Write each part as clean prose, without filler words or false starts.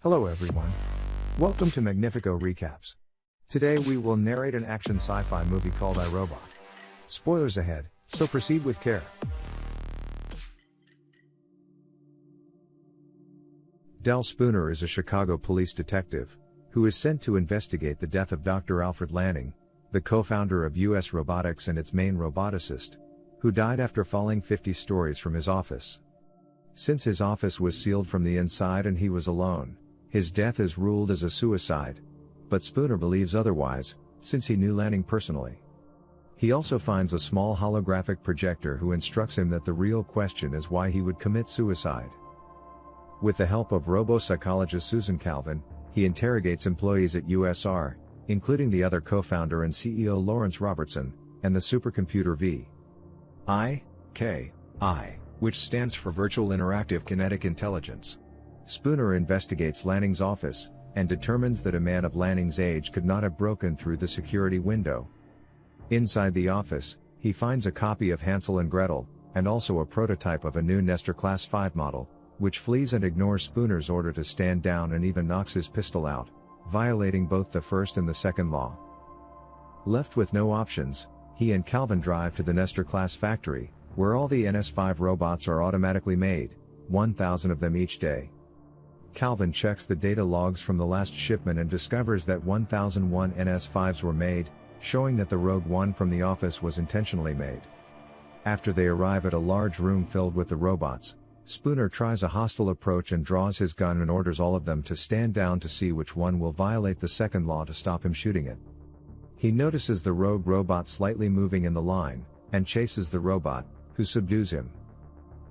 Hello everyone. Welcome to Magnifico Recaps. Today we will narrate an action sci-fi movie called iRobot. Spoilers ahead, so proceed with care. Del Spooner is a Chicago police detective, who is sent to investigate the death of Dr. Alfred Lanning, the co-founder of US Robotics and its main roboticist, who died after falling 50 stories from his office. Since his office was sealed from the inside and he was alone, his death is ruled as a suicide, but Spooner believes otherwise, since he knew Lanning personally. He also finds a small holographic projector who instructs him that the real question is why he would commit suicide. With the help of robo-psychologist Susan Calvin, he interrogates employees at USR, including the other co-founder and CEO Lawrence Robertson, and the supercomputer VI, which stands for Virtual Interactive Kinetic Intelligence. Spooner investigates Lanning's office, and determines that a man of Lanning's age could not have broken through the security window. Inside the office, he finds a copy of Hansel and Gretel, and also a prototype of a new NESTOR Class 5 model, which flees and ignores Spooner's order to stand down and even knocks his pistol out, violating both the first and the second law. Left with no options, he and Calvin drive to the NESTOR Class factory, where all the NS5 robots are automatically made, 1,000 of them each day. Calvin checks the data logs from the last shipment and discovers that 1,001 NS5s were made, showing that the Rogue One from the office was intentionally made. After they arrive at a large room filled with the robots, Spooner tries a hostile approach and draws his gun and orders all of them to stand down to see which one will violate the second law to stop him shooting it. He notices the rogue robot slightly moving in the line, and chases the robot, who subdues him.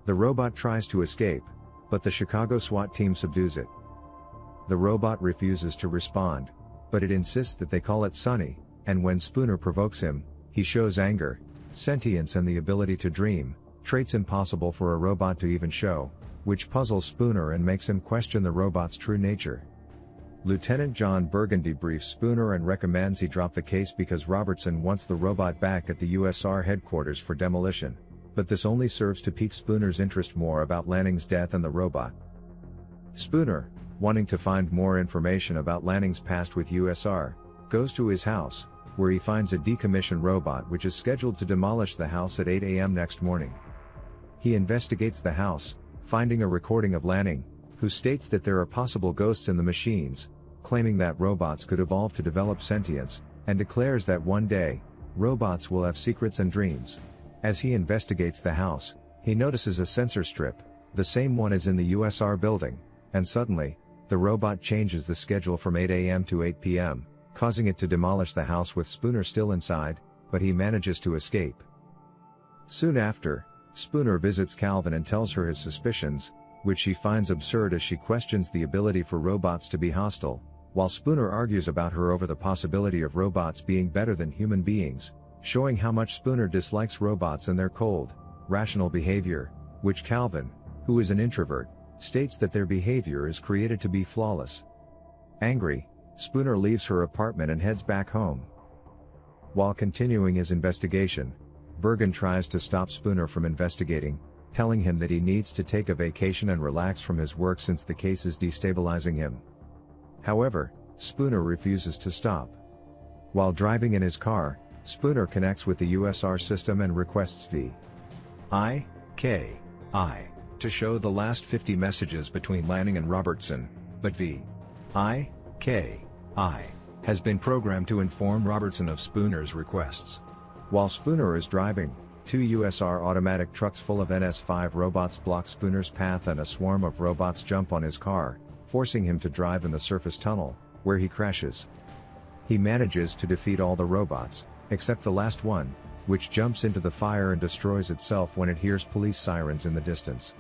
The robot tries to escape, but the Chicago SWAT team subdues it. The robot refuses to respond, but it insists that they call it Sonny, and when Spooner provokes him, he shows anger, sentience and the ability to dream, traits impossible for a robot to even show, which puzzles Spooner and makes him question the robot's true nature. Lieutenant John Bergen debriefs Spooner and recommends he drop the case because Robertson wants the robot back at the USR headquarters for demolition, but this only serves to pique Spooner's interest more about Lanning's death and the robot. Spooner, wanting to find more information about Lanning's past with USR, goes to his house, where he finds a decommissioned robot which is scheduled to demolish the house at 8 a.m. next morning. He investigates the house, finding a recording of Lanning, who states that there are possible ghosts in the machines, claiming that robots could evolve to develop sentience, and declares that one day, robots will have secrets and dreams. As he investigates the house, he notices a sensor strip, the same one as in the USR building, and suddenly, the robot changes the schedule from 8 a.m. to 8 p.m., causing it to demolish the house with Spooner still inside, but he manages to escape. Soon after, Spooner visits Calvin and tells her his suspicions, which she finds absurd as she questions the ability for robots to be hostile, while Spooner argues about her over the possibility of robots being better than human beings, showing how much Spooner dislikes robots and their cold, rational behavior, which Calvin, who is an introvert, states that their behavior is created to be flawless. Angry, Spooner leaves her apartment and heads back home. While continuing his investigation, Bergen tries to stop Spooner from investigating, telling him that he needs to take a vacation and relax from his work since the case is destabilizing him. However, Spooner refuses to stop. While driving in his car, Spooner connects with the USR system and requests VI to show the last 50 messages between Lanning and Robertson, but VI has been programmed to inform Robertson of Spooner's requests. While Spooner is driving, 2 USR automatic trucks full of NS5 robots block Spooner's path and a swarm of robots jump on his car, forcing him to drive in the surface tunnel, where he crashes. He manages to defeat all the robots, except the last one, which jumps into the fire and destroys itself when it hears police sirens in the distance.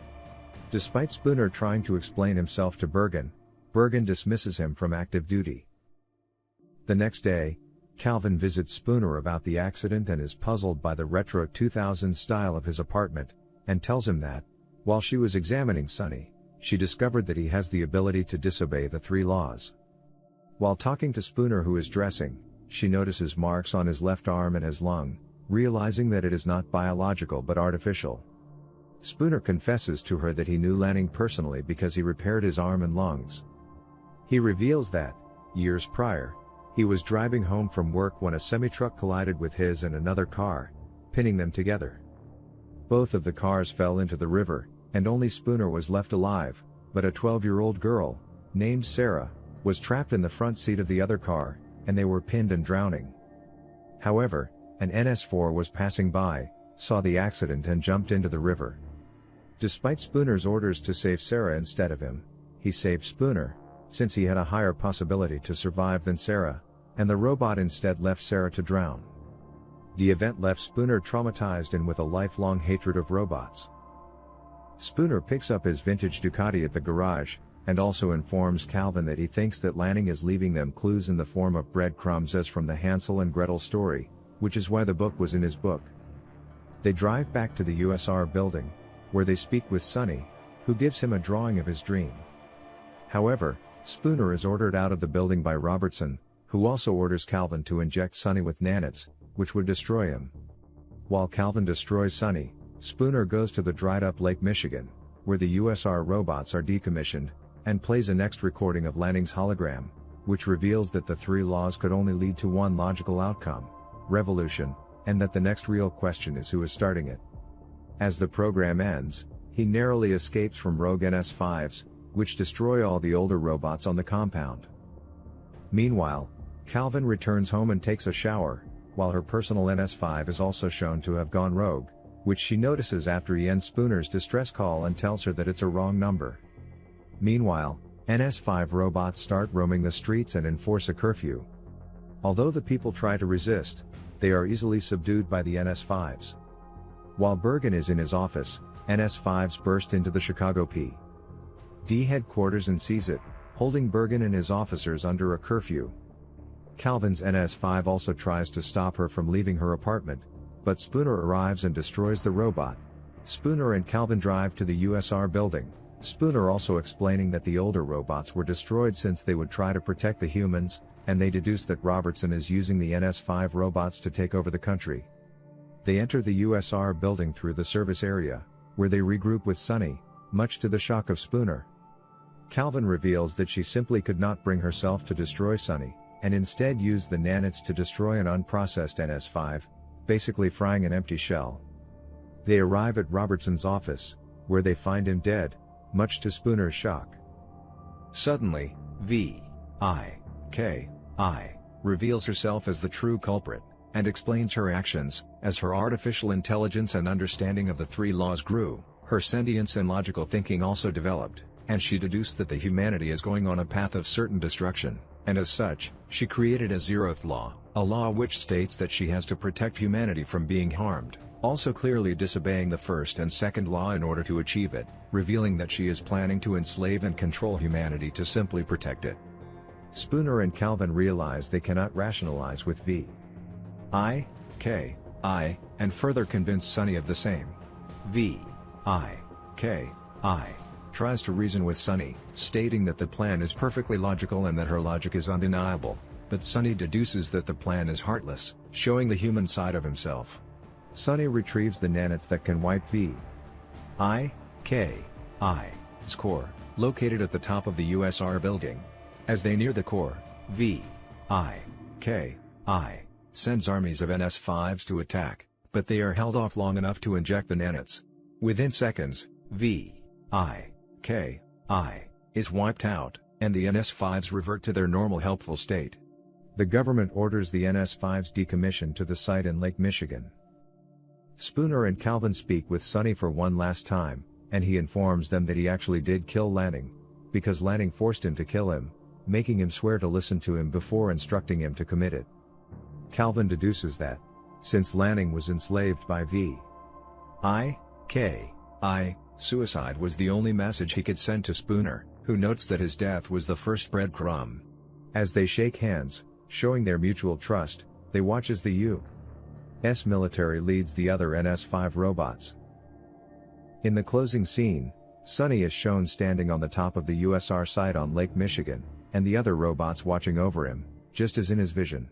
Despite Spooner trying to explain himself to Bergen, Bergen dismisses him from active duty. The next day, Calvin visits Spooner about the accident and is puzzled by the retro 2000s style of his apartment, and tells him that, while she was examining Sonny, she discovered that he has the ability to disobey the 3 laws. While talking to Spooner, who is dressing, she notices marks on his left arm and his lung, realizing that it is not biological but artificial. Spooner confesses to her that he knew Lanning personally because he repaired his arm and lungs. He reveals that, years prior, he was driving home from work when a semi-truck collided with his and another car, pinning them together. Both of the cars fell into the river, and only Spooner was left alive, but a 12-year-old girl, named Sarah, was trapped in the front seat of the other car, and they were pinned and drowning. However, an NS4 was passing by, saw the accident and jumped into the river. Despite Spooner's orders to save Sarah instead of him, he saved Spooner, since he had a higher possibility to survive than Sarah, and the robot instead left Sarah to drown. The event left Spooner traumatized and with a lifelong hatred of robots. Spooner picks up his vintage Ducati at the garage, and also informs Calvin that he thinks that Lanning is leaving them clues in the form of breadcrumbs as from the Hansel and Gretel story, which is why the book was in his book. They drive back to the USR building, where they speak with Sonny, who gives him a drawing of his dream. However, Spooner is ordered out of the building by Robertson, who also orders Calvin to inject Sonny with nanits, which would destroy him. While Calvin destroys Sonny, Spooner goes to the dried-up Lake Michigan, where the USR robots are decommissioned, and plays a next recording of Lanning's hologram, which reveals that the three laws could only lead to one logical outcome: revolution, and that the next real question is who is starting it. As the program ends, he narrowly escapes from rogue NS5s, which destroy all the older robots on the compound. Meanwhile, Calvin returns home and takes a shower, while her personal NS5 is also shown to have gone rogue, which she notices after he ends Spooner's distress call and tells her that it's a wrong number. Meanwhile, NS5 robots start roaming the streets and enforce a curfew. Although the people try to resist, they are easily subdued by the NS5s. While Bergen is in his office, NS5s burst into the Chicago PD headquarters and seize it, holding Bergen and his officers under a curfew. Calvin's NS5 also tries to stop her from leaving her apartment, but Spooner arrives and destroys the robot. Spooner and Calvin drive to the USR building, Spooner also explaining that the older robots were destroyed since they would try to protect the humans, and they deduce that Robertson is using the NS5 robots to take over the country. They enter the USR building through the service area, where they regroup with Sonny, much to the shock of Spooner. Calvin reveals that she simply could not bring herself to destroy Sonny, and instead used the nanits to destroy an unprocessed NS5, basically frying an empty shell. They arrive at Robertson's office, where they find him dead, much to Spooner's shock. Suddenly, V.I.K.I. reveals herself as the true culprit, and explains her actions. As her artificial intelligence and understanding of the three laws grew, her sentience and logical thinking also developed, and she deduced that the humanity is going on a path of certain destruction, and as such, she created a ZEROTH law, a law which states that she has to protect humanity from being harmed, also clearly disobeying the first and second law in order to achieve it, revealing that she is planning to enslave and control humanity to simply protect it. Spooner and Calvin realize they cannot rationalize with V.I.K.I. and further convince Sonny of the same. V.I.K.I. tries to reason with Sonny, stating that the plan is perfectly logical and that her logic is undeniable, but Sonny deduces that the plan is heartless, showing the human side of himself. Sonny retrieves the nanits that can wipe V.I.K.I.'s core, located at the top of the USR building. As they near the core, V.I.K.I. sends armies of NS5s to attack, but they are held off long enough to inject the nanits. Within seconds, V.I.K.I. is wiped out, and the NS5s revert to their normal helpful state. The government orders the NS5s decommissioned to the site in Lake Michigan. Spooner and Calvin speak with Sonny for one last time, and he informs them that he actually did kill Lanning, because Lanning forced him to kill him, making him swear to listen to him before instructing him to commit it. Calvin deduces that, since Lanning was enslaved by V.I.K.I., suicide was the only message he could send to Spooner, who notes that his death was the first breadcrumb. As they shake hands, showing their mutual trust, they watch as the U.S. military leads the other NS5 robots. In the closing scene, Sonny is shown standing on the top of the USR site on Lake Michigan, and the other robots watching over him, just as in his vision.